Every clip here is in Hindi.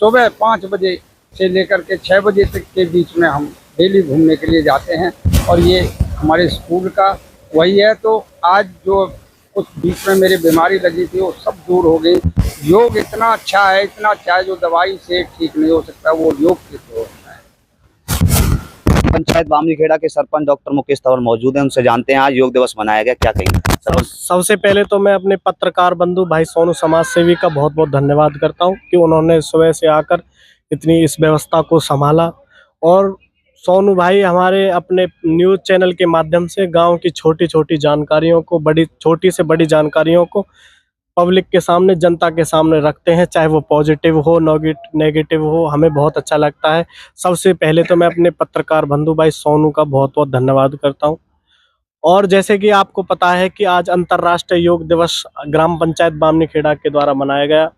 सुबह 5 बजे से लेकर के 6 बजे तक के बीच में हम डेली घूमने के लिए जाते हैं और ये हमारे स्कूल का वही है। तो आज जो कुछ बीच में मेरी बीमारी लगी थी वो सब दूर हो गई। योग इतना अच्छा है, इतना अच्छा है, जो दवाई से ठीक नहीं हो सकता वो योग से तो होता है। पंचायत बामनीखेड़ा के सरपंच डॉक्टर मुकेश तंवर मौजूद हैं, उनसे जानते हैं आज योग दिवस मनाया गया, क्या कहेंगे? सबसे पहले तो मैं अपने पत्रकार बंधु भाई सोनू समाज सेवी का बहुत बहुत धन्यवाद करता हूं कि उन्होंने सुबह से आकर इतनी इस व्यवस्था को संभाला। और सोनू भाई हमारे अपने न्यूज़ चैनल के माध्यम से गांव की छोटी छोटी जानकारियों को, छोटी से बड़ी जानकारियों को पब्लिक के सामने, जनता के सामने रखते हैं, चाहे वो पॉजिटिव हो नेगेटिव हो, हमें बहुत अच्छा लगता है। सबसे पहले तो मैं अपने पत्रकार बंधु भाई सोनू का बहुत बहुत धन्यवाद करता हूँ। और जैसे कि आपको पता है कि आज अंतर्राष्ट्रीय योग दिवस ग्राम पंचायत बामनीखेड़ा के द्वारा मनाया गया।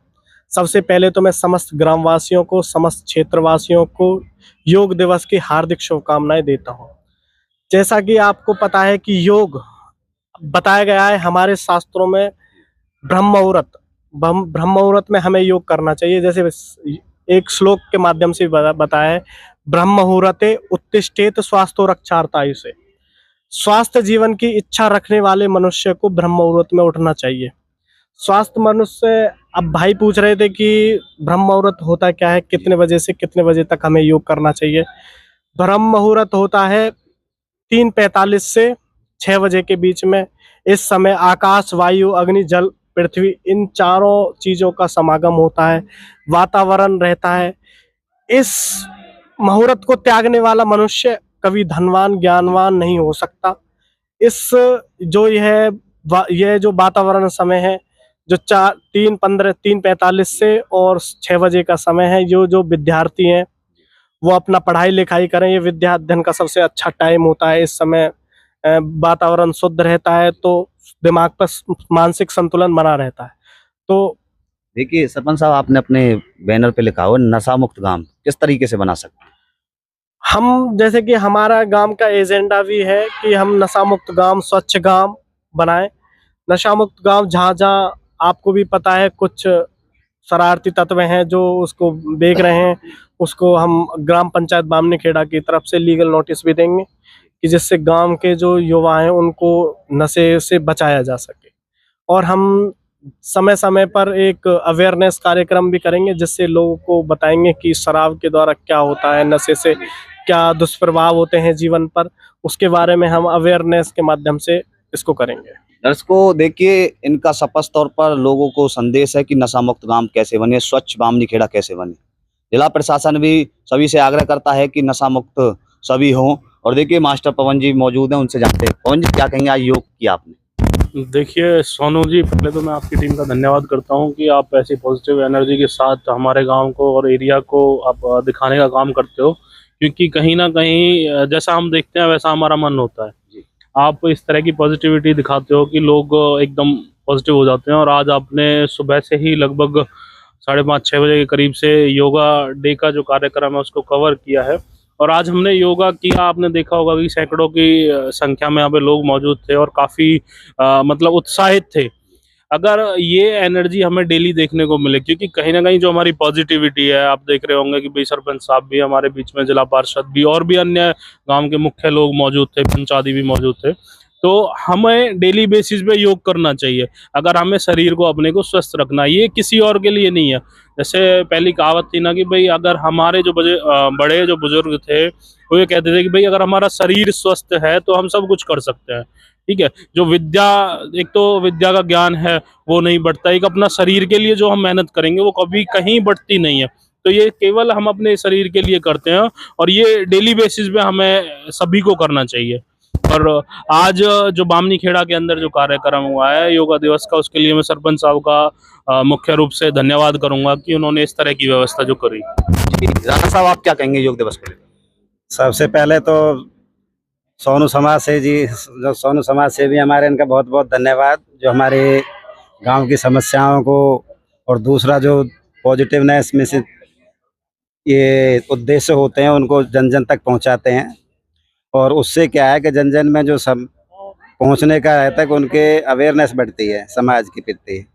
सबसे पहले तो मैं समस्त ग्रामवासियों को, समस्त क्षेत्रवासियों को योग दिवस की हार्दिक शुभकामनाएं देता हूं। जैसा कि आपको पता है कि योग बताया गया है हमारे शास्त्रों में, ब्रह्म मुहूर्त में हमें योग करना चाहिए। जैसे एक श्लोक के माध्यम से बताया है, ब्रह्म मुहूर्ते उत्तिष्ठेत स्वास्थ्य रक्षार्थायुषे। स्वास्थ्य जीवन की इच्छा रखने वाले मनुष्य को ब्रह्म मुहूर्त में उठना चाहिए। स्वास्थ्य मनुष्य, अब भाई पूछ रहे थे कि ब्रह्म मुहूर्त होता क्या है, कितने बजे से कितने बजे तक हमें योग करना चाहिए। ब्रह्म मुहूर्त होता है 3:45 से 6 बजे के बीच में। इस समय आकाश, वायु, अग्नि, जल, पृथ्वी, इन चारों चीजों का समागम होता है, वातावरण रहता है। इस मुहूर्त को त्यागने वाला मनुष्य कभी धनवान, ज्ञानवान नहीं हो सकता। इस जो यह जो वातावरण समय है, जो 3:45 से और 6 बजे का समय है, जो विद्यार्थी हैं वो अपना पढ़ाई लिखाई करें। ये विद्या अध्ययन का सबसे अच्छा टाइम होता है। इस समय वातावरण शुद्ध रहता है तो दिमाग पर मानसिक संतुलन बना रहता है। तो देखिए सरपंच साहब, आपने अपने बैनर पे लिखा हो नशा मुक्त गांव, किस तरीके से बना सकते हैं? हम, जैसे कि हमारा गांव का एजेंडा भी है कि हम नशा मुक्त गांव, स्वच्छ गांव बनाएं। नशा मुक्त गांव, जहाँ आपको भी पता है कुछ शरारती तत्व हैं जो उसको बेच रहे हैं, उसको हम ग्राम पंचायत बामनीखेड़ा की तरफ से लीगल नोटिस भी देंगे कि जिससे गांव के जो युवा हैं उनको नशे से बचाया जा सके। और हम समय समय पर एक अवेयरनेस कार्यक्रम भी करेंगे, जिससे लोगों को बताएंगे कि शराब के द्वारा क्या होता है, नशे से क्या दुष्प्रभाव होते हैं जीवन पर, उसके बारे में हम अवेयरनेस के माध्यम से इसको करेंगे। दर्शकों देखिए, इनका स्पष्ट तौर पर लोगों को संदेश है कि नशा मुक्त गांव कैसे बने, स्वच्छ बामनीखेड़ा कैसे बने। जिला प्रशासन भी सभी से आग्रह करता है कि नशा मुक्त सभी हों। और देखिए मास्टर पवन जी मौजूद हैं, उनसे जानते हैं। पवन जी, क्या कहेंगे, आज योग किया आपने? देखिए सोनू जी, पहले तो मैं आपकी टीम का धन्यवाद करता हूं कि आप ऐसी पॉजिटिव एनर्जी के साथ हमारे गांव को और एरिया को आप दिखाने का काम करते हो, क्योंकि कहीं ना कहीं जैसा हम देखते हैं वैसा हमारा मन होता है। आप इस तरह की पॉजिटिविटी दिखाते हो कि लोग एकदम पॉजिटिव हो जाते हैं। और आज आपने सुबह से ही लगभग 5:30-6 बजे के करीब से योगा डे का जो कार्यक्रम है उसको कवर किया है। और आज हमने योगा किया, आपने देखा होगा कि सैकड़ों की संख्या में यहाँ पे लोग मौजूद थे और काफ़ी मतलब उत्साहित थे। अगर ये एनर्जी हमें डेली देखने को मिले, क्योंकि कहीं ना कहीं जो हमारी पॉजिटिविटी है, आप देख रहे होंगे कि भाई सरपंच साहब भी हमारे बीच में, जिला पार्षद भी, और भी अन्य गांव के मुख्य लोग मौजूद थे, पंचायती भी मौजूद थे। तो हमें डेली बेसिस पे योग करना चाहिए अगर हमें शरीर को अपने को स्वस्थ रखना है। ये किसी और के लिए नहीं है। जैसे पहली कहावत थी ना कि भाई अगर हमारे जो बड़े जो बुजुर्ग थे वो ये कहते थे कि भाई अगर हमारा शरीर स्वस्थ है तो हम सब कुछ कर सकते हैं। ठीक है, जो विद्या, एक तो विद्या का ज्ञान है वो नहीं बढ़ता, एक अपना शरीर के लिए जो हम मेहनत करेंगे वो कभी कहीं बढ़ती नहीं है। तो ये केवल हम अपने शरीर के लिए करते हैं और ये डेली बेसिस पे हमें सभी को करना चाहिए। और आज जो बामनीखेड़ा के अंदर जो कार्यक्रम हुआ है योगा दिवस का, उसके लिए मैं सरपंच साहब का मुख्य रूप से धन्यवाद करूंगा कि उन्होंने इस तरह की व्यवस्था जो करी। राणा साहब, आप क्या कहेंगे योग दिवस पर? सबसे पहले तो सोनू समाज से भी हमारे, इनका बहुत बहुत धन्यवाद, जो हमारे गांव की समस्याओं को, और दूसरा जो पॉजिटिवनेस में से ये उद्देश्य होते हैं उनको जन जन तक पहुंचाते हैं। और उससे क्या है कि जन जन में जो सब पहुंचने का रहता है कि उनके अवेयरनेस बढ़ती है समाज के प्रति।